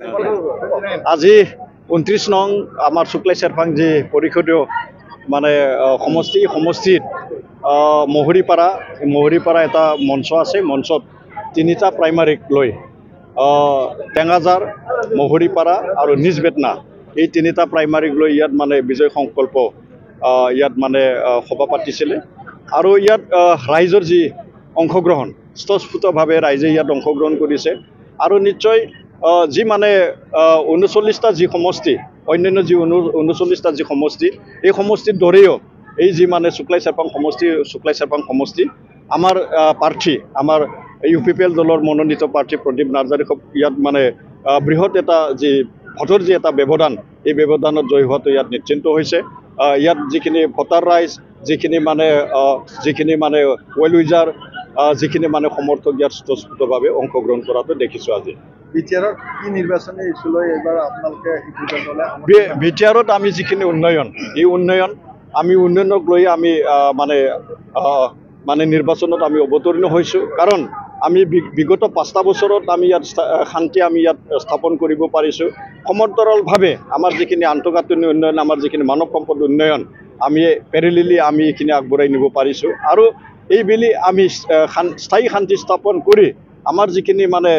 আজি 29 নং আমাৰ শুক্লাই চেৰপাং যি পৰিষদীয় মানে সমষ্টিত মহৰীপাৰা এটা মঞ্চ আছে। মঞ্চত তিনিটা প্ৰাইমাৰীক লৈ টেঙাজাৰ, মহৰীপাৰা আৰু নিজ বেতনা এই তিনিটা প্ৰাইমাৰীক লৈ ইয়াত মানে বিজয় সংকল্প ইয়াত মানে সভা পাতিছিলে। আৰু ইয়াত ৰাইজৰ যি অংশগ্ৰহণ স্বতঃস্ফূৰ্তভাৱে ৰাইজে ইয়াত অংশগ্ৰহণ কৰিছে। আৰু নিশ্চয় যি মানে 39টা যি সমষ্টি, অন্যান্য যি 39টা যি সমষ্টি, এই সমষ্টিৰ দৰেও এই যি মানে শুক্লাই চেৰপাং সমষ্টি আমাৰ প্ৰাৰ্থী, আমাৰ UPPL দলৰ মনোনীত প্ৰাৰ্থী প্ৰদীপ নাৰ্জাৰী ইয়াত মানে বৃহৎ এটা যি ভোটৰ যি এটা ব্যৱধান, এই ব্যৱধানত জয়ী হোৱাটো ইয়াত নিশ্চিন্ত হৈছে। ইয়াত যিখিনি ভোটাৰ ৰাইজ, যিখিনি মানে ৱেল উইজাৰ, যিখিনি মানে সমৰ্থক ইয়াত স্বতঃস্ফূৰ্তভাৱে অংশগ্ৰহণ কৰাটো দেখিছোঁ। আজি বিটিআৰত কি নিৰ্বাচনী ইছ্যু লৈ এইবাৰ আপোনালোকে বিটিআৰত আমি যিখিনি উন্নয়ন, এই উন্নয়নক লৈ আমি মানে নিৰ্বাচনত আমি অৱতীৰ্ণ হৈছোঁ। কাৰণ আমি বিগত 5টা বছৰত আমি ইয়াত শান্তি আমি ইয়াত স্থাপন কৰিব পাৰিছোঁ। সমান্তৰালভাৱে আমাৰ যিখিনি আন্তঃগাঁথনি উন্নয়ন, আমাৰ যিখিনি মানৱ সম্পদ উন্নয়ন আমি পেৰেলিলি আমি এইখিনি আগবঢ়াই নিব পাৰিছোঁ। আৰু এইবেলি আমি স্থায়ী শান্তি স্থাপন কৰি আমাৰ যিখিনি মানে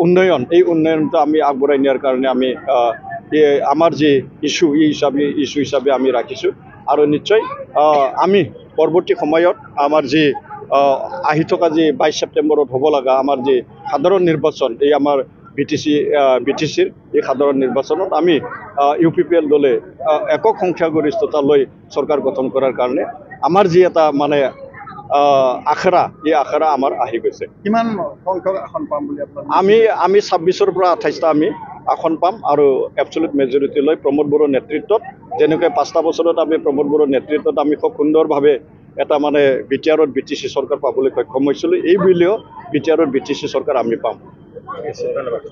উন্নয়ন, এই উন্নয়নটো আমি আগবঢ়াই নিয়াৰ কাৰণে আমি আমাৰ যি ইছ্যু হিচাপে আমি ৰাখিছোঁ। আৰু নিশ্চয় আমি পৰৱৰ্তী সময়ত আমাৰ যি আহি থকা যি 22 ছেপ্টেম্বৰত হ'ব লগা আমাৰ যি সাধাৰণ নিৰ্বাচন, এই আমাৰ BTCৰ এই সাধাৰণ নিৰ্বাচনত আমি UPPL দলে একক সংখ্যাগৰিষ্ঠতা লৈ চৰকাৰ গঠন কৰাৰ কাৰণে আমাৰ যি এটা মানে আখৰা, এই আখৰা আমাৰ আহি গৈছে। কিমান সংখ্যক আসন পাম বুলি আমি 26ৰ পৰা 28টা আমি আসন পাম। আৰু এবছলিউট মেজৰিটি লৈ প্ৰমোদ বড়োৰ নেতৃত্বত, যেনেকৈ 5টা বছৰত আমি প্ৰমোদ বড়োৰ নেতৃত্বত আমি খুব সুন্দৰভাৱে এটা মানে বিটিআৰত BTC চৰকাৰ পাবলৈ সক্ষম হৈছিলোঁ। এই বুলিও বিটিআৰত BTC চৰকাৰ আমি পাম। ধন্যবাদ।